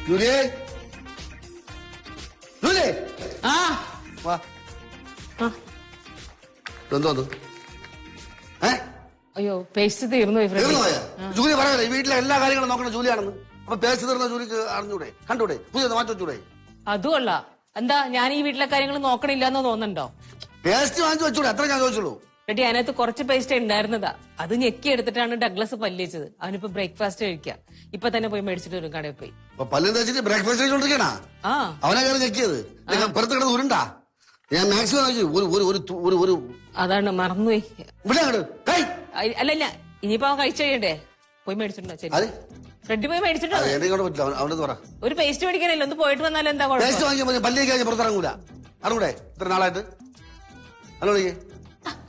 ജൂലിയേ ജൂലിയേ വാ എന്തോന്നു അയ്യോ പേസ്റ്റ് തീർന്നു ജൂലി പറയാ ഈ വീട്ടിലെ എല്ലാ കാര്യങ്ങളും നോക്കണം ജൂലിയാണെന്ന്. അപ്പൊ പേസ്റ്റ് തീർന്ന ജൂലിക്ക് അറിഞ്ഞൂടെ കണ്ടൂടെ പുതിയത് മാറ്റി വെച്ചൂടെ? അതുമല്ല എന്താ ഞാൻ ഈ വീട്ടിലെ കാര്യങ്ങൾ നോക്കണില്ലെന്ന് തോന്നുന്നുണ്ടോ? പേസ്റ്റ് വാങ്ങിച്ചു വെച്ചൂടെ? അത്ര ഞാൻ ചോദിച്ചുള്ളൂ. റെഡി അതിനകത്ത് കുറച്ച് പേസ്റ്റ് ഉണ്ടായിരുന്നതാ. അത് ഞെക്കി എടുത്തിട്ടാണ് ഡഗ്ലസ് പല്ലിച്ചത്. അവനിപ്പോ ബ്രേക്ക്ഫാസ്റ്റ് കഴിക്കാം. ഇപ്പൊ തന്നെ പോയി മേടിച്ചിട്ട് വരും കടയിൽ പോയി. പല്ല് തേച്ചിട്ട് ബ്രേക്ക്ഫാസ്റ്റ് കഴിച്ചോണ്ടിരിക്കണ അവനെ കയറി ഞെക്കിയത് പുറത്ത് കിടന്ന് ഉരുണ്ടാ. ഞാൻ മാക്സിമം അതാണ് മറന്നുപോയി. അല്ലല്ല ഇനിയിപ്പോ അവൻ കഴിച്ചു കഴിയണ്ടേ? പോയി മേടിച്ചിട്ടുണ്ടോ? ശരി റെഡി പോയി മേടിച്ചിട്ടോ? ഒരു പേസ്റ്റ് മേടിക്കാനല്ലോ. ഒന്ന് പോയിട്ട് വന്നാലും എന്താ പല്ലേക്ക് പുറത്തിറങ്ങൂല. അറിയൂടെ ഇത്ര നാളായിട്ട്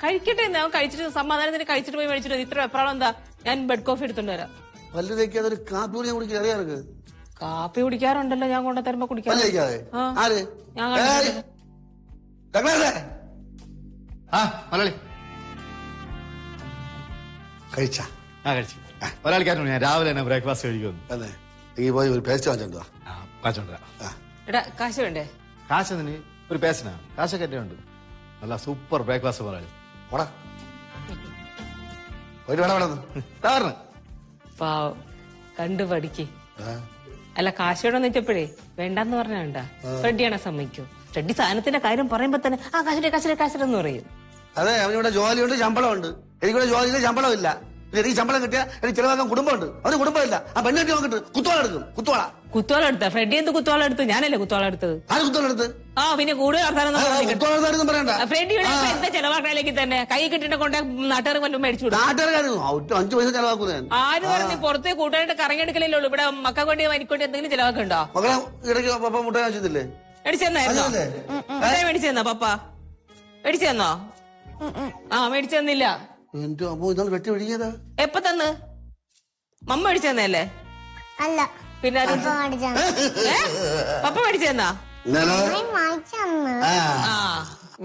കഴിക്കട്ടെ. അവൻ കഴിച്ചിട്ട് സമാധാനത്തിന് കഴിച്ചിട്ട് പോയി മേടിച്ചിട്ട് ഇത്ര എപ്പോഴാണ് എന്താ? ഞാൻ ബെഡ് കോഫി എടുത്തോണ്ട് വരാം. പല്ല് തേക്കാതെ ഒരു കാപ്പി കുടിക്കാൻ അറിയാറ്? കാപ്പി കുടിക്കാറുണ്ടല്ലോ ഞാൻ കൊണ്ടു തരുമ്പോ കുടിക്കാൻ. കഴിച്ച ഒരാൾക്കാരുണ്ട് ഞാൻ രാവിലെ തന്നെ ബ്രേക്ക്ഫാസ്റ്റ് കഴിക്കുന്നു. അതെ നീ പോയി ഒരു പേസ്റ്റ് വാങ്ങിച്ചോണ്ടോ? കാശ് വേണ്ടേ? കാശ് എന്തിന്? ഒരു പേസ്റ്റിനാ കാശൊക്കെ എന്റെ ഉണ്ട്. നല്ല സൂപ്പർ ബ്രേക്ക്ഫാസ്റ്റ് പറയാം. പാവം കണ്ടു പഠിക്ക്. അല്ല കാശോടെന്ന് വെച്ചപ്പോഴേ വേണ്ടെന്ന് പറഞ്ഞാ വേണ്ട. ഫ്രെഡിയാണെ സമ്മതിക്കോ? ഫ്രെഡി സാധനത്തിന്റെ കാര്യം പറയുമ്പോ തന്നെ കാശിടെന്ന് പറയും. അതെ അവനിവിടെ ജോലിയുണ്ട് ശമ്പളമുണ്ട്. എനിക്കിവിടെ ജോലിയില്ല ശമ്പളമില്ല. എനിക്ക് ശമ്പളം കിട്ടിയാ എനിക്ക് ചിലവാക്കാൻ കുടുംബമുണ്ട്. അവന് കുടുംബമില്ല. ആ പെണ്ണെട്ടി നോക്കിട്ട് കുത്തോള എടുക്കും. കുത്തോള എടുത്ത ഫ്രെഡി എന്ത് കുത്തോള എടുത്ത്? ഞാനല്ലേ കുത്തോള എടുത്തത്. ആര് കുത്തോള എടുത്ത്? പിന്നെ കൂടുതൽ ഫ്രെഡി എന്താ ചെലവാക്കണേലേക്ക് തന്നെ കൈ കിട്ടിട്ട് കൊണ്ട് നാട്ടുകാർക്ക് വല്ലതും മേടിച്ചു. 5 പൈസ ചെലവാക്കുന്നത് ആര് പറഞ്ഞ് പുറത്ത് കൂട്ടാനായിട്ട് കറങ്ങിയെടുക്കലല്ലേ ഉള്ളൂ. ഇവിടെ മക്ക കൊണ്ട് വനിക്കൊണ്ട് എന്തെങ്കിലും ചെലവാക്കണ്ടോ? മകളെ ഇടയ്ക്ക് പപ്പ മുട്ട വാങ്ങിച്ചില്ലേ? മേടിച്ചെന്നായിരുന്നോ? മേടിച്ചെന്നോ പപ്പ? മേടിച്ചെന്നോ? മേടിച്ചു തന്നില്ല. എന്റെ അമ്മ ഇതാണ് വെട്ടി ഒഴുകിയതാ. എപ്പ തന്ന്? മമ്മ മേടിച്ചെന്നല്ലേ? അല്ല പിന്നെ പപ്പ മേടിച്ചെന്നാ?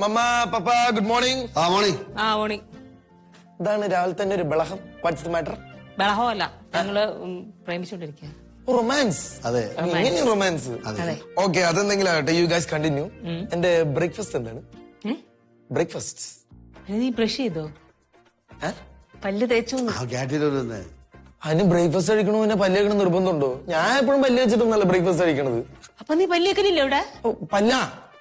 Mamma papa good morning. Morning. ഇതാണ് രാവിലെ തന്നെ ഒരു ബളഹം. What's the matter? ബളഹമല്ല, ഞങ്ങള് പ്രേമിച്ചോണ്ടിരിക്കുക. റൊമാൻസ്? അതെ റൊമാൻസ്. ഓക്കെ അതെന്തെങ്കിലും ആകട്ടെ. You guys continue. എന്റെ ബ്രേക്ക്ഫാസ്റ്റ് എന്താണ്? ബ്രേക്ക്ഫാസ്റ്റ് നീ ബ്രഷ് ചെയ്തോ? പല്ല് തേച്ചു? അതിന് ബ്രേക്ക്ഫാസ്റ്റ് കഴിക്കണോ പിന്നെ പല്ല് കഴിക്കണം നിർബന്ധമുണ്ടോ? ഞാൻ എപ്പോഴും പല്ല് വെച്ചിട്ടൊന്നല്ല ബ്രേക്ക്ഫാസ്റ്റ് കഴിക്കണത്. അപ്പൊ നീ പല്ല് വെക്കലില്ല ഇവിടെ? പല്ല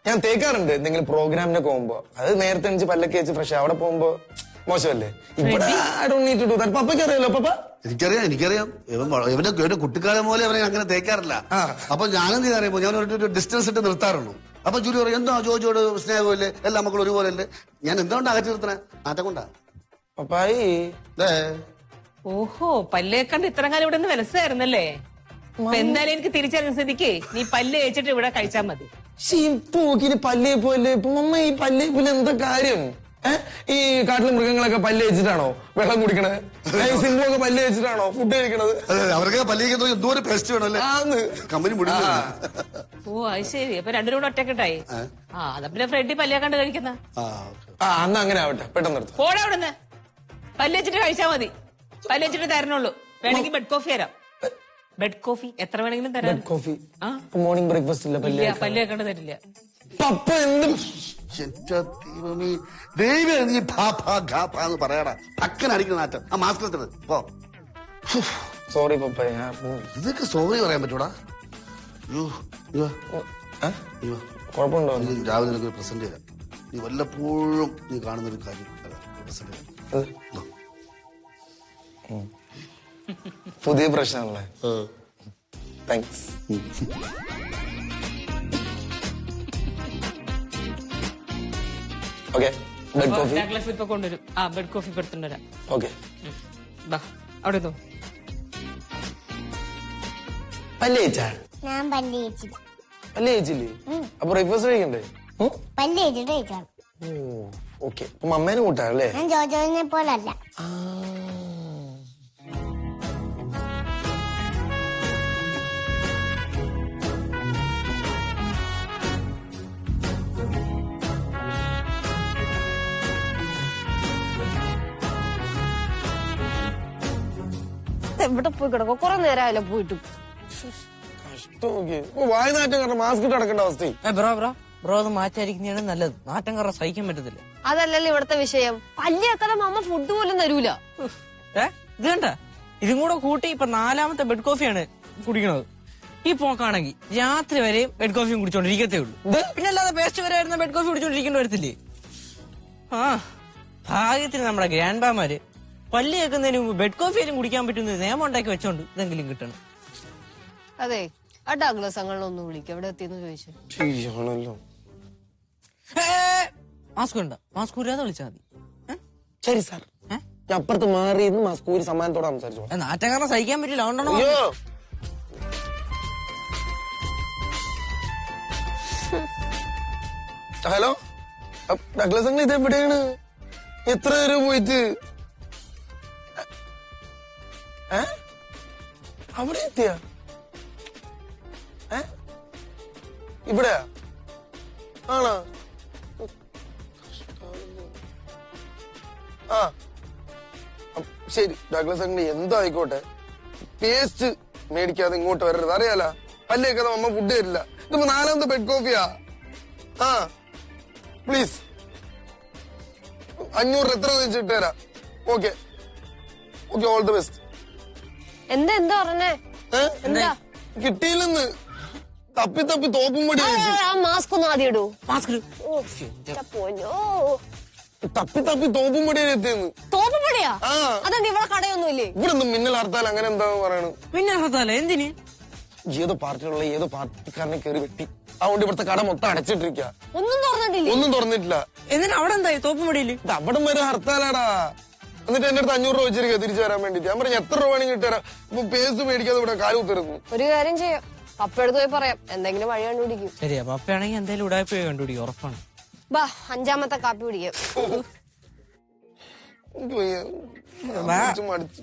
ഞാൻ തേക്കാറുണ്ട് എന്തെങ്കിലും പ്രോഗ്രാമിനൊക്കെ പോകുമ്പോ. അത് നേരത്തെ എണിച്ച് പല്ലൊക്കെ വെച്ച് ഫ്രഷ് അവിടെ പോകുമ്പോ മോശമല്ലേ? ഇവിടെ പപ്പയ്ക്ക് അറിയാലോ. പപ്പ എനിക്കറിയാം ഇവന്റെ കുട്ടിക്കാലം പോലെ അവനെ അങ്ങനെ തേക്കാറില്ല. അപ്പൊ ഞാനെന്ത് അറിയുമ്പോ ഞാൻ ഒരു ഡിസ്റ്റൻസ് ഇട്ട് നിർത്താറുള്ളൂ. അപ്പൊ ജൂലി പറയും എന്താ ജോജോട് സ്നേഹമില്ലേ, എല്ലാ മക്കളും ഒരുപോലെ അല്ലേ? ഞാൻ എന്തുകൊണ്ടാ അകറ്റി നിർത്തണേ? നാട്ടം കൊണ്ടാ. പപ്പായി ഓഹോ പല്ലേക്കണ്ട് ഇത്ര കാലം ഇവിടെ നിന്ന് വിലസായിരുന്നല്ലേ? എന്തായാലും എനിക്ക് തിരിച്ചറിയുന്ന സ്ഥിതിക്ക് നീ പല്ല് കഴിച്ചിട്ട് ഇവിടെ കഴിച്ചാൽ മതി. പല്ലേപ്പോലെ ഇപ്പൊ മമ്മ ഈ പല്ലേപ്പിൽ എന്താ കാര്യം? ഈ കാട്ടിലെ മൃഗങ്ങളൊക്കെ പല്ല് വെച്ചിട്ടാണോ വെള്ളം കുടിക്കണത്? സിംഹമൊക്കെ പല്ല് വെച്ചിട്ടാണോ ഫുഡ് കഴിക്കണത്? അവർക്ക് പല്ലിക്ക് എന്തോരം പേസ്റ്റ് വേണമല്ലേ കമ്പനി മുടിഞ്ഞു. ഓ അത് ശരി. അപ്പൊ രണ്ടും കൂടെ ഒറ്റക്കെട്ടായി. അതാ പിന്നെ ഫ്രെഡി പല്ലേക്കണ്ട് കഴിക്കുന്ന. അന്ന് അങ്ങനെ ആവട്ടെ. പെട്ടെന്ന് പോടെ അവിടുന്ന്. പല്ല് വെച്ചിട്ട് കഴിച്ചാ മതി. പല്ല് വെച്ചിട്ട് തരണുള്ളൂ. വേണമെങ്കിൽ ബെഡ് കോഫി തരാം. ബെഡ് കോഫി എത്ര വേണമെങ്കിലും തരാം. കോഫി മോർണിംഗ് ബ്രേക്ക്ഫാസ്റ്റ് ഇല്ല. പല്ല് വെക്കണ്ട തരില്ല. പപ്പ എന്തും പറയാടാ പക്കനടിക്കുന്ന നാറ്റം. ആ മാസ്ക് പോ. സോറി പപ്പ. ഇതൊക്കെ സോറി പറയാൻ പറ്റൂടാ? കുഴപ്പമുണ്ടോ? രാവിലെ നിനക്ക് പ്രസന്റ് ചെയ്യാം. നീ വല്ലപ്പോഴും നീ കാണുന്നൊരു കാര്യം പ്രസന്റ് ചെയ്യാം. പുതിയ പ്രശ്നമല്ലേ? താങ്ക്സ്. ഓക്കെ ബെഡ് കോഫി ഇപ്പൊ കൊണ്ടുവരും. Bed coffee എടുത്തുകൊണ്ടുവരാം. ഓക്കെ അവിടെ പല്ല് തേച്ചാ? ഞാൻ പല്ല് തേച്ചില്ല. പല്ല് തേച്ചില്ലേ? അപ്പൊ ബ്രേക്ക്ഫാസ്റ്റ് കഴിക്കണ്ടേ? പല്ല് തേച്ചിട്ട് കഴിക്കാം. ഓക്കെ മമ്മേനെ കൂട്ടാല്ലേ? ഞാൻ ജോജോനെ പോലല്ല. എവിടെ പോയി കിടക്കോ? കുറെ നേരമായല്ലോ പോയിട്ട്. അവസ്ഥ നോക്കി വായനാറ്റം കാരണം മാസ്ക് ഇട്ട് അടക്കേണ്ട അവസ്ഥ. ബ്രോ അത് മാറ്റായിരിക്കുന്നതാണ് നല്ലത്. നാട്ടം കറ സഹിക്കാൻ പറ്റത്തില്ല. അതല്ലല്ലോ ഇവിടുത്തെ വിഷയം. പല്ലിയൊക്കെ അമ്മ ഫുഡ് പോലും തരൂല. ഇത് കണ്ട, ഇതും കൂടെ കൂട്ടി ഇപ്പൊ 4ാമത്തെ ബെഡ് കോഫിയാണ് കുടിക്കണത്. ഈ പോക്കാണെങ്കിൽ രാത്രി വരെയും ബെഡ് കോഫിയും കുടിച്ചോണ്ടിരിക്കത്തേ ഉള്ളൂ. പിന്നെ അല്ലാതെ പേസ്റ്റ് വരെ വരുന്ന ബെഡ് കോഫി കുടിച്ചോണ്ടിരിക്കേണ്ടി വരത്തില്ലേ? ആ ഭാഗ്യത്തിന് നമ്മുടെ ഗ്രാൻഡ് ബാമാര് പല്ല് കേൾക്കുന്നതിന് മുമ്പ് ബെഡ് കോഫിയിലും കുടിക്കാൻ പറ്റുന്ന നിയമം ഉണ്ടാക്കി വെച്ചോണ്ട് ഇതെങ്കിലും കിട്ടണം. അതെ, ആ ഡഗ്ലസ് അങ്ങളൊന്ന് വിളിക്കും. എവിടെ എത്തിയെന്ന് ചോദിച്ചു. മാസ്ക് ഉണ്ടോ? മാസ്ക് ഊരാതെ വിളിച്ചാൽ മതി. ശരി സാർ, ഞാൻ അപ്പുറത്ത് മാറി മാസ്ക് ഊരി സമ്മാനത്തോടെ സംസാരിച്ചു. നാട്ടം കാരണം സഹിക്കാൻ പറ്റില്ല, അതുകൊണ്ടാണോ? അയ്യോ ഹലോ ഡഗ്ലസ് അങ്കിൾ ഇത് എവിടെയാണ്? എത്ര നേരം പോയിട്ട്? അവിടെ എത്തിയ ഇവിടെയാ ആണോ? ആ ശരി ഡഗ്ലസ് അങ്കിൾ എന്തോ ആയിക്കോട്ടെ, പേസ്റ്റ് മേടിക്കാതെ ഇങ്ങോട്ട് വരരുത്. അറിയാലോ പല്ലേക്കാതെ അമ്മ ഫുഡ് തരില്ല. ഇതിപ്പോ 4ാമത്തെ ബെഡ് കോഫിയാ. ആ പ്ലീസ് 500 എത്ര വെച്ചിട്ട് തരാം. Okay okay, all the best. എന്താ പറഞ്ഞേ? എന്താ കിട്ടിയില്ലെന്ന് തപ്പി തപ്പി തോപ്പും പടി ആ മാസ്ക് ഒന്ന് ആദ്യം ഇടൂ. മാസ്ക് പൊന്നോ, തപ്പി തപ്പി തോപ്പും പടിയാണ് എത്തിയെന്ന്. തോപ്പുപടിയാ? ആ അതെന്താ ഇവിടെ കടയൊന്നുമില്ലേ? ഇവിടെ ഒന്നും മിന്നൽ ഹർത്താൽ അങ്ങനെ എന്താന്ന് പറയണു. പിന്നെ ഹർത്താല എന്തിന്? ഏതോ പാർട്ടിയിലുള്ള ഏതോ പാർട്ടിക്കാരനെ കയറി വെട്ടി. അതുകൊണ്ട് ഇവിടുത്തെ കട മൊത്തം അടച്ചിട്ടിരിക്കുക. ഒന്നും തുറന്നിട്ടില്ലേ? ഒന്നും തുറന്നിട്ടില്ല. എന്നിട്ട് അവിടെ എന്തായി തോപ്പുംപടിയില്? ഇത് അവിടം വരെ ഹർത്താലാടാ. എന്നിട്ട് എന്റെ അടുത്ത് 500 രൂപ വെച്ചിരിക്കുക തിരിച്ചു വരാൻ വേണ്ടിട്ട്. ഞാൻ പറഞ്ഞു എത്ര രൂപ വേണമെങ്കിൽ കിട്ടുക. ഇപ്പൊ പേസ്റ്റ് മേടിക്കാതെ ഇവിടെ കാല് കുത്തിരുന്നു. ഒരു കാര്യം ചെയ്യാം, പപ്പയെടുത്ത് പോയി പറയാം, എന്തെങ്കിലും വഴി കണ്ടുപിടിക്കും. ശരിയാ, പപ്പയാണെങ്കിൽ എന്തായാലും ഉടായ്പ കണ്ടുപിടിക്കും, ഉറപ്പാണ്. ബാ 5ാമത്തെ കാപ്പി പിടിക്കാം. എനിക്ക് വയ്യ. ഞാൻ മടുത്തു.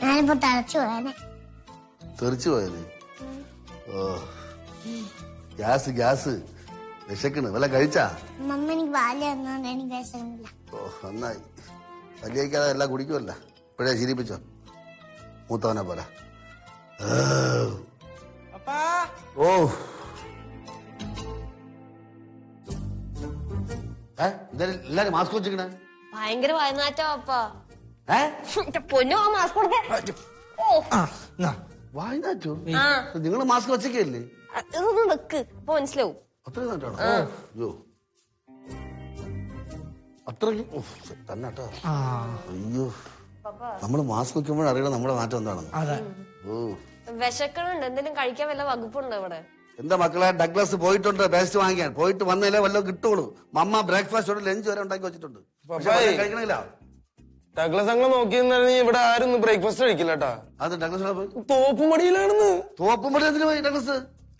ഞാനിപ്പോ തളച്ചു പോയാനെ. തെറിച്ചു പോയത്? ഓ ഗ്യാസ് ഗ്യാസ് വിശക്കണ്. വല്ല കഴിച്ചാ? മമ്മ എനിക്ക് പാല് തന്നോണ്ട് എനിക്ക് വിശക്കുന്നില്ല. ഓ നന്നായി. വലിയ കഴിക്കാതെ എല്ലാം കുടിക്കുമല്ല. ഇപ്പോഴേ ശീലിപ്പിച്ചോ മൂത്തവനെ പോലെ. ഓ എല്ലാരും മാസ്ക് വെച്ചിക്കണേ. ഭയങ്കര വയനാറ്റോ അപ്പാ. പൊന്നോ, ആ മാസ്ക് കൊടുക്കേ. ഓ വായനാറ്റോ? നിങ്ങൾ മാസ്ക് വെച്ചേക്കല്ലേ? ഇതൊന്ന് വെക്ക്, അപ്പൊ മനസ്സിലാവും. അത്രയും നാട്ടാണോ? അയ്യോ അത്രയ്ക്ക് തന്നെ കേട്ടോ. അയ്യോ, നമ്മള് മാസ്ക് വെക്കുമ്പോൾ അറിയണം നമ്മുടെ നാട്ടം എന്താണെന്ന്. ഓ വിശക്കണുണ്ട്, എന്തെങ്കിലും കഴിക്കാൻ വല്ല വകുപ്പുണ്ടോ ഇവിടെ? എന്താ മക്കളെ, ഡഗ്ലസ് പോയിട്ടുണ്ട് പേസ്റ്റ് വാങ്ങിക്കാൻ. പോയിട്ട് വന്നേലേ വല്ലതും കിട്ടുള്ളൂ. മമ്മ ബ്രേക്ക്ഫാസ്റ്റോട് ലഞ്ച് വരെ ഉണ്ടാക്കി വെച്ചിട്ടുണ്ട്. കഴിക്കണില്ല. ഡഗ്ലസ് അങ്കിൾ നോക്കി ഇവിടെ ആരും ബ്രേക്ക്ഫാസ്റ്റ് കഴിക്കില്ല കേട്ടാ. അത് ഡഗ്ലസ് പോയി തോപ്പുംപടിയിലാണെന്ന്. തോപ്പുംപടി എന്തിനു പോയി ഡഗ്ലസ്?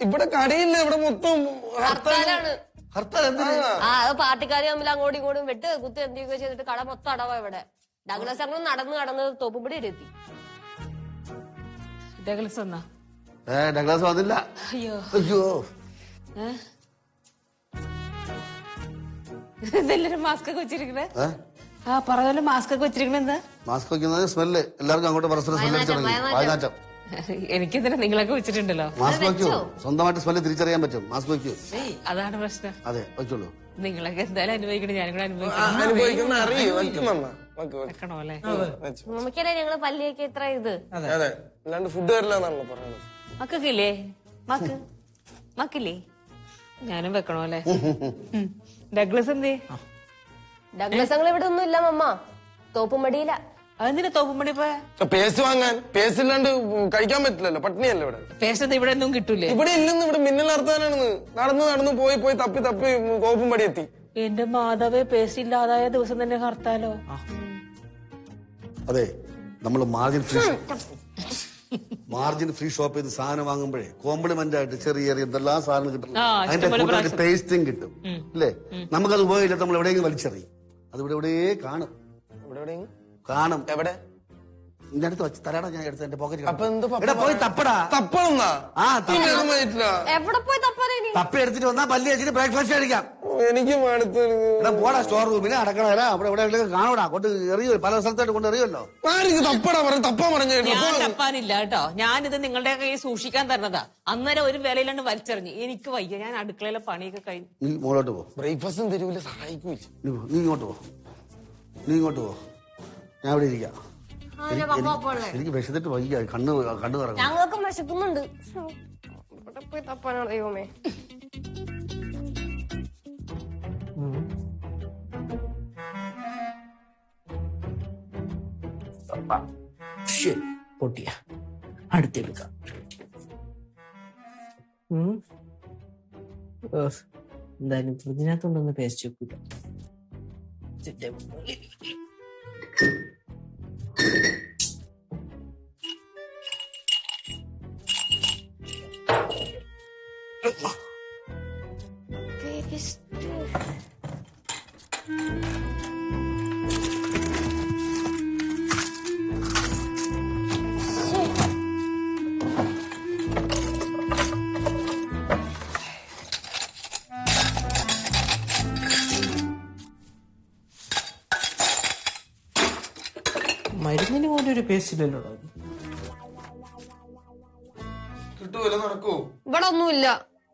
ഇവിടെ കടയില്ല, ഇവിടെ മൊത്തം ഹർത്താലാണ്. ഹർത്താൽ എന്തിനാ? ആ അത് പാർട്ടിക്കാര് തമ്മിൽ അങ്ങോട്ടും ഇങ്ങോട്ടും വെട്ട് കുത്തി എന്തൊക്കെ ചെയ്തിട്ട് കട മൊത്തം അടവാ ഇവിടെ. ഡഗ്ലസ് അങ്കിൾ നടന്ന് തോപ്പുംപടി എത്തി. ഡഗ്ലസ് വന്നാ? ഡഗ്ലസ് വന്നില്ല. അയ്യോ അയ്യോ ഇതെല്ലാരും മാസ്ക് ഒക്കെ വെച്ചിരിക്കണേ. ആ പറഞ്ഞ മാസ്ക് ഒക്കെ വെച്ചിരിക്കണ എന്താ? മാസ്ക് വെക്കുന്നത് സ്മെല്ല് എല്ലാവർക്കും അങ്ങോട്ട് പരസ്പരം സ്മെല്ല് അടിച്ചു തുടങ്ങി. വായനാറ്റം. എനിക്കെന്തിനാ, നിങ്ങളൊക്കെ വെച്ചിട്ടുണ്ടല്ലോ. മാസ്ക് വെക്കൂ, സ്വന്തമായിട്ട് സ്മെല്ല് തിരിച്ചറിയാൻ പറ്റും. മാസ്ക് വെക്കൂ. അതാണ് പ്രശ്നം. അതെ വെച്ചോളൂ. നിങ്ങളൊക്കെ എന്തായാലും അനുഭവിക്കണം, ഞാനും കൂടെ അനുഭവിക്കുന്ന അറിയൂ. വെക്കണോ അല്ലേ? നമുക്കല്ലേ ഞങ്ങള് പല്ലിയൊക്കെ ഇത്ര ഇത്. അതെ, അല്ലാണ്ട് ഫുഡ് തരില്ലെന്നാണല്ലോ പറയുന്നത്. മക്കൾക്കില്ലേ? മക്കില്ലേ? ഞാനും വെക്കണോ അല്ലേ? ഡഗ്ലസ് എന്തേ? ഡഗ്ലസ് അങ്കിൾ ഇവിടെ ഒന്നും ഇല്ല മമ്മ, തോപ്പുംപടിയില. അതെന്തിനാ തോപ്പുംപടി പോയാ? പേസ്റ്റ് വാങ്ങാൻ. പേസ്റ്റ് ഇല്ലാണ്ട് കഴിക്കാൻ പറ്റില്ലല്ലോ, പട്ടിണിയല്ലേ ഇവിടെ. പേസ്റ്റ് ഇവിടെ ഒന്നും കിട്ടൂലേ? ഇവിടെ ഇല്ലെന്ന്. ഇവിടെ മിന്നൽ ഹർത്താലാണെന്ന്. നടന്ന് പോയി തപ്പി തോപ്പുംപടി എത്തി. എന്റെ മാധവേ, പേസ്റ്റ് ഇല്ലാതായ ദിവസം തന്നെ ഹർത്താലോ? അതെ, നമ്മൾ മാർജിൻ ഫ്രീ ഷോപ്പിൽ നിന്ന് സാധനം വാങ്ങുമ്പോഴേ കോംപ്ലിമെന്റ് ആയിട്ട് ചെറിയ എന്തെല്ലാം സാധനം കിട്ടും. അതിന്റെ കൂടെ ടേസ്റ്റും കിട്ടും അല്ലേ? നമുക്കത് ഉപയോഗിച്ചില്ല, നമ്മൾ എവിടെയെങ്കിലും വലിച്ചെറിയും. അത് ഇവിടെ കാണും. കാണും. എവിടെ? എന്റെ അടുത്ത് വെച്ച് തരാടാ, ഞാൻ എടുത്ത് എന്റെ പോക്കറ്റ്. അപ്പൊ എന്ത് പോയി തപ്പടാ. തപ്പണെന്നാ? ആ എവിടെ പോയി തപ്പാനേ? തപ്പ എടുത്തിട്ട് വന്നാ പല്ലി വെച്ചിട്ട് ബ്രേക്ക്ഫാസ്റ്റ് കഴിക്കാം. എനിക്ക് മടുത്ത്. എടാ പോടാ സ്റ്റോർ റൂമിന് അടക്കള അവിടെ ഇവിടെ കാണൂടാ കൊണ്ട് എറിയോ പല സ്ഥലത്തായിട്ട് കൊണ്ട് എറിയുമല്ലോ. ആർക്ക് തപ്പടാ പറഞ്ഞു തപ്പാ പറഞ്ഞു. ഞാൻ തപ്പാനില്ല കേട്ടോ, ഞാനിത് നിങ്ങളുടെ കയ്യിൽ സൂക്ഷിക്കാൻ തരണതാ. അന്നേരം ഒരു വേലയിലാണ്ട് വലിച്ചെറിഞ്ഞു. എനിക്ക് വയ്യ, ഞാൻ അടുക്കളയിലെ പണിയൊക്കെ കഴിഞ്ഞു. നീ മോളോട്ട് പോ. ബ്രേക്ക്ഫാസ്റ്റും തരൂല, സഹായിക്കൂല. നീ ഇങ്ങോട്ട് പോ, നീ ഇങ്ങോട്ട് പോ. ഞാൻ ഇവിടെ ഇരിക്കാം. എനിക്ക് വിശന്നിട്ട് വയ്യ, കണ്ണ് കറങ്ങും. ഞങ്ങൾക്കും വിശക്കുന്നുണ്ട്. ഇവിടെ പോയി തപ്പാനാണ് ദൈവമേ. പൊട്ടിയ അടുത്തെടുക്കാം. എന്തായാലും ഫ്രിഡ്ജിനകത്തുണ്ടൊന്ന് പേസ്റ്റ് വെക്കൂല. മരുന്നിന് പോലും ഒരു പേസ്റ്റ് ഇല്ലല്ലോ. കിട്ടുമല്ലോ, നടക്കോ? ഇവിടെ ഒന്നുമില്ല.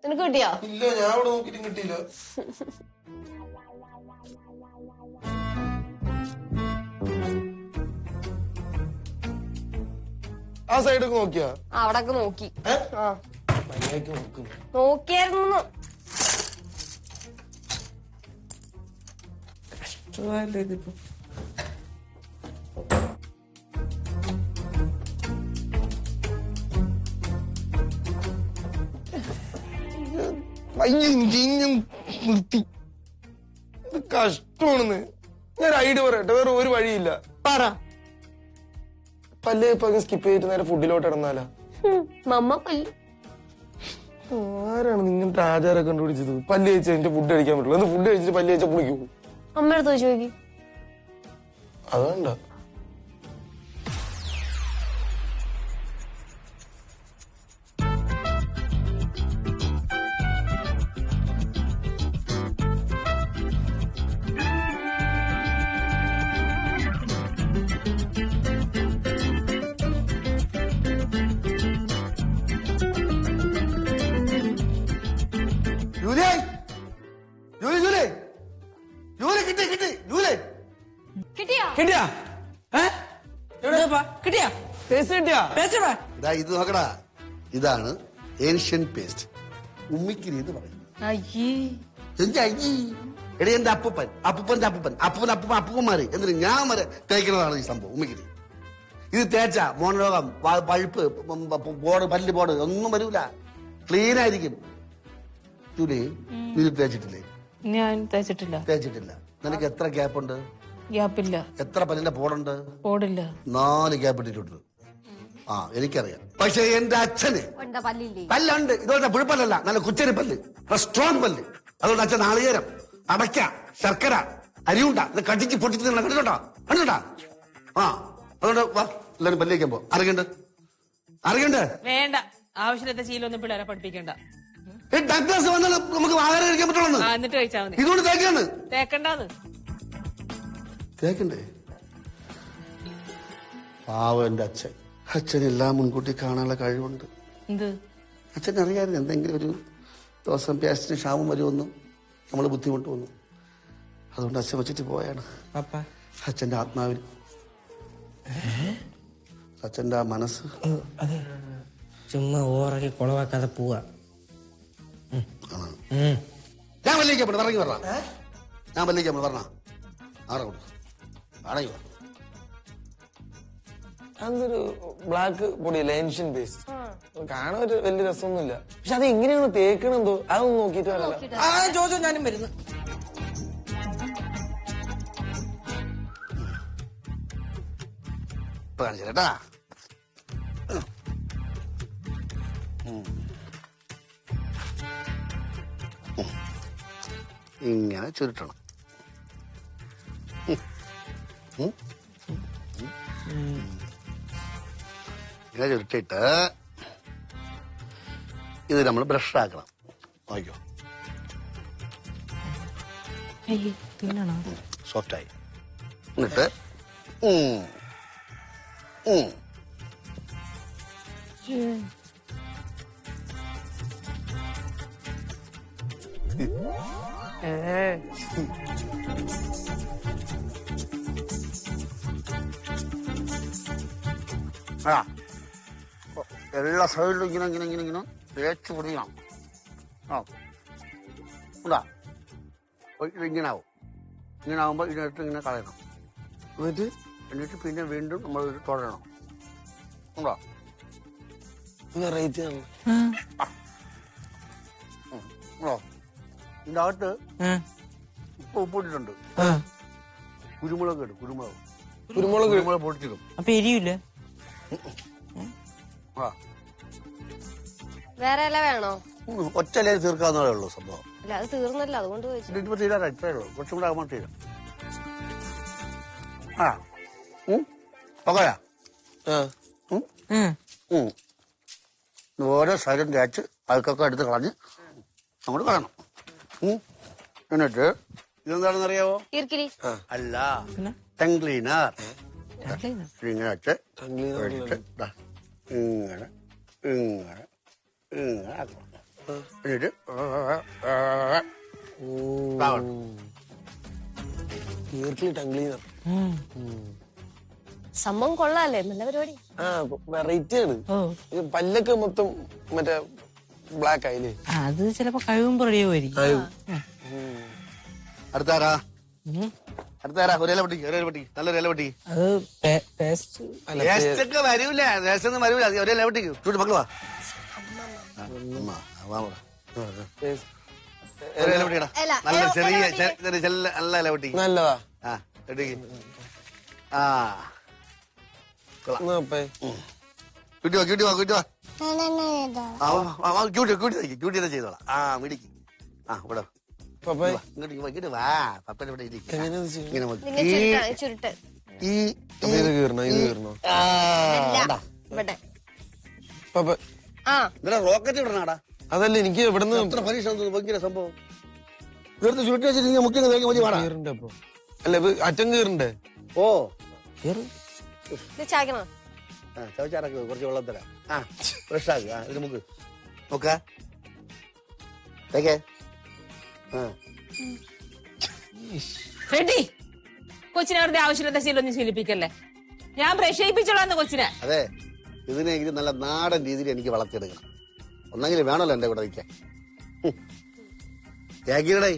നിനക്ക് കിട്ടിയാ? ഇല്ല, ഞാൻ ഇവിടെ നോക്കിട്ടും കിട്ടിയില്ല. ആ സൈഡൊക്കെ നോക്കിയാ? അവിടൊക്കെ നോക്കി. മര്യാദയ്ക്ക് നോക്കും. നോക്കിയായിരുന്നു. ഇതിപ്പോ നിർത്തി. കഷ്ടമാണെന്ന്. ഞാൻ ഐഡിയ പറയട്ടെ, വേറെ ഒരു വഴിയില്ല. പറ. പല്ലേ ഇപ്പൊ സ്കിപ്പ് ചെയ്തിട്ട് നേരെ ഫുഡിലോട്ട് ഇടന്നാലാ? മമ്മ പല്ല്. ആരാണ് നിങ്ങളുടെ ആചാരം കണ്ടുപിടിച്ചത്? പല്ല് കഴിച്ചാൽ എന്റെ ഫുഡ് കഴിക്കാൻ പറ്റുള്ളൂ. അത് ഫുഡ് കഴിച്ചിട്ട് പല്ല് കഴിച്ചാൽ പുളിക്കൂ. അമ്മയുടെ ചോദിച്ചു. അതുകൊണ്ട ഇത് നോക്കടാ, ഇതാണ് ഏൻഷ്യൻ പേസ്റ്റ്. ഉമ്മിക്കിരി എന്ന് പറയും. എടേ എന്റെ അപ്പൂപ്പന്റെ അപ്പൂപ്പന്മാര് എന്തിനു ഞാൻ വരെ തേക്കുന്നതാണ് ഈ സംഭവം ഉമ്മിക്കിരി. ഇത് തേച്ച മോണരോഗം, പഴുപ്പ്, പല്ല് ഒന്നും വരൂല, ക്ലീൻ ആയിരിക്കും. ജൂലി, നീ തേച്ചിട്ടില്ലേ? ഞാൻ തേച്ചിട്ടില്ല. നിനക്ക് എത്ര ഗ്യാപ്പ് ഉണ്ട്? ഗ്യാപ്പില്ല. എത്ര പല്ലിന്റെ പോടുണ്ട്? പോടില്ല. 4 ഗ്യാപ്പ് ഇട്ടിട്ടുണ്ട്. ആ എനിക്കറിയാം. പക്ഷെ എന്റെ അച്ഛന് പല്ലുണ്ട്, ഇതുപോലത്തെ പുഴുപ്പല്ലല്ല, നല്ല കുച്ചരി പല്ല്, സ്ട്രോങ് പല്ല്. അതുകൊണ്ട് അച്ഛൻ നാളികേരം, അടയ്ക്ക, ശർക്കര, അരിയുണ്ട ഇത് കടിച്ച് പൊട്ടിച്ച് കണ്ടിട്ടുണ്ടോ? ആ അതുകൊണ്ട് വാ എല്ലാരും പല്ലിക്കാൻ പോ. അറിയണ്ട് വേണ്ട, ആവശ്യമില്ലാത്ത ശീലമൊന്നും പിള്ളേരെ പഠിപ്പിക്കണ്ട. ഡോക്ടേഴ്സ് വന്നാൽ നമുക്ക് ആഹാരം കഴിക്കാൻ പറ്റുള്ളൂ. എന്നിട്ട് കഴിച്ചാൽ മതി. ഇതുകൊണ്ട് തേക്കാണ് തേക്കണ്ടാന്ന്. തേക്കണ്ടേ? പാവം എന്റെ അച്ഛനെല്ലാം മുൻകൂട്ടി കാണാനുള്ള കഴിവുണ്ട്. എന്ത്? അച്ഛൻ അറിയാമായിരുന്നു എന്തെങ്കിലും ഒരു ദിവസം പേസ്റ്റിന് ക്ഷാമം വരുമെന്നും നമ്മൾ ബുദ്ധിമുട്ട് വന്നു. അതുകൊണ്ട് അച്ഛൻ വെച്ചിട്ട് പോയാണ്. അച്ഛന്റെ ആത്മാവിന്, അച്ഛന്റെ ആ മനസ്സ് ചുമ്മാ ഓറക്കി കുളവാക്കാതെ പോവാ. ഞാൻ വല്ലിക്കാൻ ഇറങ്ങി പറഞ്ഞ ഞാൻ വല്ലിക്കാൻ പറഞ്ഞ ആടെ കൊടുക്കും അടയോ. അതൊരു ബ്ലാക്ക് പൊടിയല്ല, ഏൻഷ്യൻ പേസ്റ്റ്. കാണാൻ ഒരു വലിയ രസമൊന്നുമില്ല. പക്ഷെ അത് എങ്ങനെയാണ് തേക്കണെന്തോ അതൊന്നും നോക്കിയിട്ട് ചോദിച്ചോ. ഞാനും വരുന്നു. ഇപ്പൊ കാണിച്ചേട്ടാ. ഇങ്ങനെ ചുരുട്ടണം. ഇങ്ങനെ ചുരുട്ടിട്ട് ഇത് നമ്മൾ ബ്രഷ് ആക്കണം. നോക്കിയോ, തിന്നണോ? സോഫ്റ്റായി. എന്നിട്ട് ആ എല്ലാ സൈഡിലും ഇങ്ങനെ ഇങ്ങനെ ഇങ്ങനെ ഇങ്ങനെ തേച്ച് പിടിക്കണം. ആ ഉണ്ടാ ഇങ്ങനെ ആവും. ഇങ്ങനെ ആവുമ്പോൾ ഇതിനകത്ത് ഇങ്ങനെ കളയണം. എന്നിട്ട് പിന്നെ വീണ്ടും നമ്മൾ തുടരണം. ഉണ്ടോ? വെറൈറ്റി ആണ്. ഉണ്ടോ? ഇതിന്റെ അകത്ത് ഇപ്പൊ ഉപ്പിട്ടിട്ടുണ്ട്. കുരുമുളക് ഇടും. കുരുമുളക് പൊടിച്ചിടും. അപ്പൊ എരിയില്ല? ആ വേറെ ഇല വേണോ? ഒറ്റ ഇലയിൽ തീർക്കാവുന്നതേ ഉള്ളൂ സംഭവം. അല്ല അത് തീർന്നല്ലോ, അതുകൊണ്ട് ചോദിച്ചു. ഇതിപ്പോ തീരാറാ. ഇത്രയേ ഉള്ളൂ. കുറച്ചും കൂടെ ആകുമ്പോൾ തീരാം. ആ പകരാ ഓരോ സൈഡും തേച്ച് അഴുക്കൊക്കെ എടുത്ത് കളഞ്ഞ് അങ്ങോട്ട് കളയണം. എന്നിട്ട് ഇതെന്താണെന്ന് അറിയാവോ? ഈർക്കിലി. അല്ല, ടങ് ക്ലീനർ. ഇങ്ങനെ വെച്ച് ഇങ്ങനെ ഇങ്ങനെ ഇങ്ങനെ ആക്കണം. എന്നിട്ട് സംഭവം കൊള്ളാല്ലേ? നല്ല പരിപാടി. ആ വെറൈറ്റി ആണ്. പല്ലൊക്കെ മൊത്തം മറ്റേ ബ്ലാക്ക് ആയില്ലേ? അത് ചിലപ്പോ കഴിവുമ്പോ റെഡിയാവുമായിരിക്കും. അടുത്താരാ? ഒരു ഇല പൊട്ടി, നല്ലൊരു ഇല പൊട്ടി. അത് പേസ്റ്റ് ഒക്കെ വരൂല, ഒന്നും വരൂല. ഒരു ഇല പൊട്ടി. ചൂട് മക്കള് വാ. ഒരു ഇല പൊട്ടിക്കടാ. നല്ല ചെറിയ നല്ല ഇല പൊട്ടി. നല്ലതാ. ആ പൊട്ടിക്ക്. ആ ക്യൂട്ടി വാ. ക്യൂട്ടി ചെയ്തോളാം. ആ മിടിക്ക്. ആ ഇവിടെ ഇങ്ങോട്ട് വാ. പപ്പന്റെ ഇവിടെ ഇരിക്കും. ചുരുട്ട് ഇവിടെ റോക്കറ്റ് വിടണാടാ. അതല്ല എനിക്ക് ഇവിടുന്ന് എത്ര പരീക്ഷ ഭയങ്കര സംഭവം. ഇവിടുത്തെ ചുരുട്ടി വെച്ചിട്ട് മുക്കിന് തേക്ക് മതി. വാടാ. അല്ല അറ്റം കീറണ്ടേ? ഓ ചായക്കണോ? ചവച്ചാറക്ക് കുറച്ച് വെള്ളം തരാം. ആ ഫ്രഷ് ആക്കുക. ഇത് മുക്ക് നോക്ക തേക്കേ. ഫ്രെഡി, കൊച്ചിനെ വെറുതെ ആവശ്യമില്ലാത്ത ശീലൊന്നും ശീലിപ്പിക്കല്ലേ. ഞാൻ ബ്രഷ് ചെയ്യിപ്പിച്ചോളാന്ന് കൊച്ചിനെ. അതെ, ഇതിനെങ്കിലും നല്ല നാടൻ രീതിയിൽ എനിക്ക് വളർത്തിയെടുക്കണം. ഒന്നെങ്കിലും വേണമല്ലോ എന്റെ കൂടെ നിൽക്കാൻ. തേക്കിടേ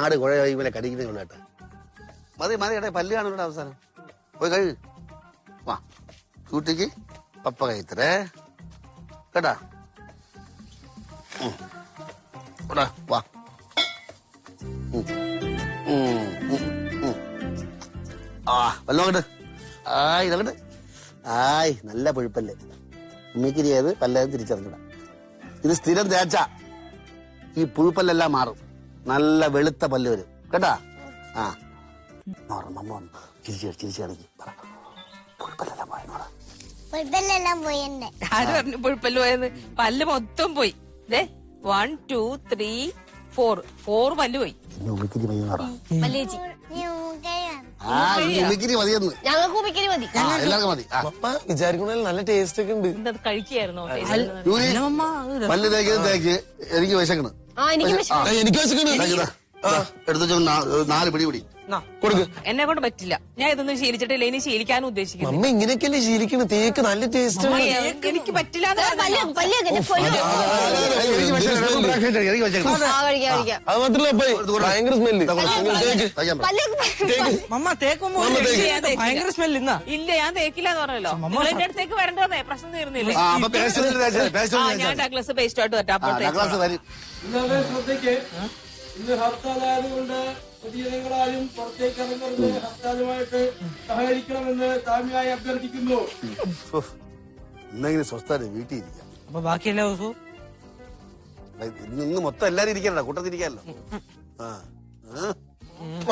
ആട് കുഴ കഴിയുമ്പോൾ കടിക്കുന്നേ ഉള്ളു കേട്ടാ. മതി ഏട്ടാ, പല്ല് കാണുന്നുണ്ട് അവസാനം. പോയി കഴുകു. വാ കൂട്ടിക്ക് പപ്പ കഴിത്തരേ കേട്ടാ. വാ. ആ വല്ലോ അങ്ങോട്ട്. ഇതങ്ങോട്ട്. നല്ല പുഴുപ്പല്ലേ. ഉമ്മിക്കിരി ഏത് പല്ലത് തിരിച്ചറിഞ്ഞിടാം. ഇത് സ്ഥിരം തേച്ച ഈ പുഴുപ്പല്ലെല്ലാം മാറും. നല്ല വെളുത്ത പല്ല് വരും കേട്ടാ. ആ ചിരിച്ചു കാണിക്ക്. പുഴുപ്പല്ലെല്ലാം പോയെന്നോടാ. ആര് പറഞ്ഞു പുഴുപ്പല്ല് പോയെന്ന്? പല്ല് മൊത്തം പോയി. 1 2 3 4 പല്ല് പോയി. ഉമ്മിക്കിരി മതിയെന്നോടാ. മല്ലേച്ചി ഉമ്മിക്കിരി മതിയെന്ന്. ഞങ്ങൾക്ക് ഉമ്മിക്കിരി മതി. എല്ലാവർക്കും മതി. വിചാരിക്കണ നല്ല ടേസ്റ്റ് ഒക്കെ ഉണ്ട്. എന്തത് കഴിക്കായിരുന്നോ? പല്ല് തേക്ക്. എനിക്ക് വിശക്കണ്. എനിക്ക് വിശക്കണ്. എടുത്തു 4 പിടി കൊടുക്ക്. എന്നെ കൊണ്ട് പറ്റില്ല. ഞാൻ ഇതൊന്നും ശീലിച്ചിട്ടില്ല. ഇനി ശീലിക്കാനും ഉദ്ദേശിക്കുന്നു. അമ്മ ഇങ്ങനെയൊക്കെയല്ലേ ശീലിക്കണ്? തേക്ക് നല്ല ടേസ്റ്റ് ആണ്. എനിക്ക് പറ്റില്ല. അത് മാത്രല്ല ഭയങ്കര സ്മെല്ല്. മമ്മ തേക്കുമ്പോ ഭയങ്കര സ്മെല്ല്. ഇല്ല, ഞാൻ തേക്കില്ലാന്ന് പറഞ്ഞല്ലോ. എന്റെ അടുത്തേക്ക് വരണ്ടോന്നേ, പ്രശ്നം തീർന്നില്ലേ? ഞാൻ ഡഗ്ലസ് പേസ്റ്റ് ആയിട്ട് വരും. ഇന്ന് ഹർത്താലായതുകൊണ്ട് പൊതുജനങ്ങളാരും പുറത്തേക്ക് ഇറങ്ങരുത്, ഹർത്താലുമായിട്ട് സഹകരിക്കണമെന്ന് താഴ്മയായി അഭ്യർത്ഥിക്കുന്നു. ഇന്നെങ്കിലും സ്വസ്ഥത വീട്ടിൽ ഇരിക്കാം. അപ്പൊ ബാക്കി എല്ലാ ദിവസവും ഇന്ന് മൊത്തം എല്ലാരും ഇരിക്കണ്ട, കൂട്ടത്തിരിക്കാമല്ലോ.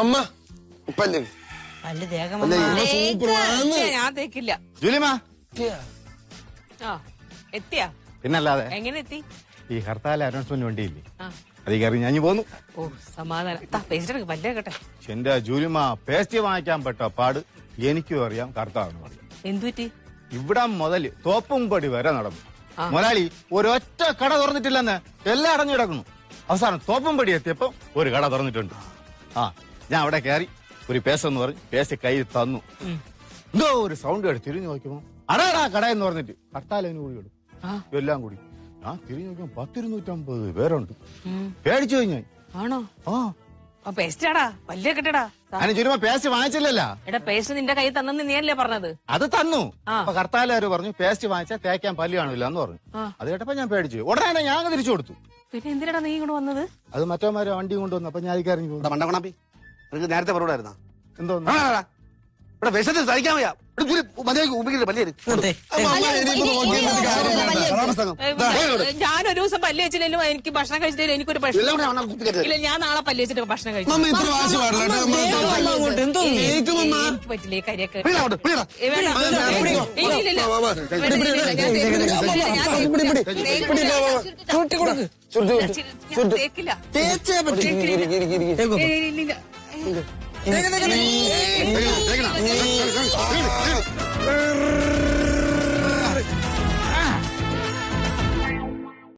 അമ്മ പല്ല് പല്ല് തേക്കാൻ ഞാൻ തേക്കില്ല. ജൂലിമാ എത്തിയാ? പിന്നല്ലാതെ എങ്ങനെ എത്തി? ഈ ഹർത്താൽ അനൗൺസ്മെന്റ് വേണ്ടിയില്ലേ, അതിൽ കയറി ഞാൻ പോന്നു. ഓ സമാധാനം. പേസ്റ്റ് എടുക്ക്, പല്ലേ കേട്ടെ. എന്റെ ജൂലിമ പേസ്റ്റ് വാങ്ങിക്കാൻ പെട്ട പാട് എനിക്കും അറിയാം, കർത്താവിനും അറിയാം. എന്തുപറ്റി? ഇവിടെ മുതല് തോപ്പുംപടി വരെ നടന്നു. മുതലാളി ഒരൊറ്റ കട തുറന്നിട്ടില്ലെന്ന് എല്ലാം അടഞ്ഞു കിടക്കുന്നു. അവസാനം തോപ്പുംപടി എത്തിയപ്പോ ഒരു കട തുറന്നിട്ടുണ്ട്. ഞാൻ അവിടെ കയറി ഒരു പേസ്റ്റ് എന്ന് പറഞ്ഞ് പേസ്റ്റ് കയ്യിൽ തന്നു. എന്തോ ഒരു സൗണ്ട് കേട്ട് തിരിഞ്ഞു നോക്കുമ്പോ അടാടാ കട എന്ന് പറഞ്ഞിട്ട് ഹർത്താലിന് കൂടി ഇടും എല്ലാം കൂടി. ഞാൻ തിരിഞ്ഞു നോക്കുമ്പോ 10-250 പേരുണ്ട്. പേടിച്ചു പോയി ഞാൻ. ആണോ? പേസ്റ്റാടാ, പല്ലേ കെട്ടടാ. അതിന് ചുരുമ പേസ്റ്റ് വാങ്ങിച്ചില്ലല്ല. എടാ പേസ്റ്റ് നിന്റെ കയ്യിൽ തന്നെന്ന് നീയല്ലേ പറഞ്ഞത്? അത് തന്നു. അപ്പൊ കർത്താലുകാര് പറഞ്ഞു പേസ്റ്റ് വാങ്ങിച്ചാൽ തേക്കാൻ പല്ല് കാണില്ല എന്ന് പറഞ്ഞു. അത് കേട്ടപ്പോ ഞാൻ പേടിച്ചു. ഉടനെ ഞാൻ തിരിച്ചു കൊടുത്തു. പിന്നെ എന്തിനാ നീ ഇങ്ങോട്ട് വന്നത്? അത് മറ്റോമാര് വണ്ടി കൊണ്ടുവന്നു. അപ്പൊ ഞാൻ ഇറങ്ങി പോകും. മണ്ടക്കണാപ്പി നിനക്ക് നേരത്തെ പറയൂടായിരുന്നാ? എന്തോന്നു ഇവിടെ വിശന്ന് സഹിക്കാൻ വയ്യ. ഞാനൊരു ദിവസം പല്ല് വെച്ചില്ലല്ലോ, എനിക്ക് ഭക്ഷണം കഴിച്ചില്ല, എനിക്കൊരു പ്രശ്നം ഇല്ല. ഞാൻ നാളെ പല്ല് വെച്ചിട്ട് ഭക്ഷണം കഴിച്ചു. എനിക്ക് പറ്റില്ല ഈ കരിയൊക്കെ. ചുരുട്ടി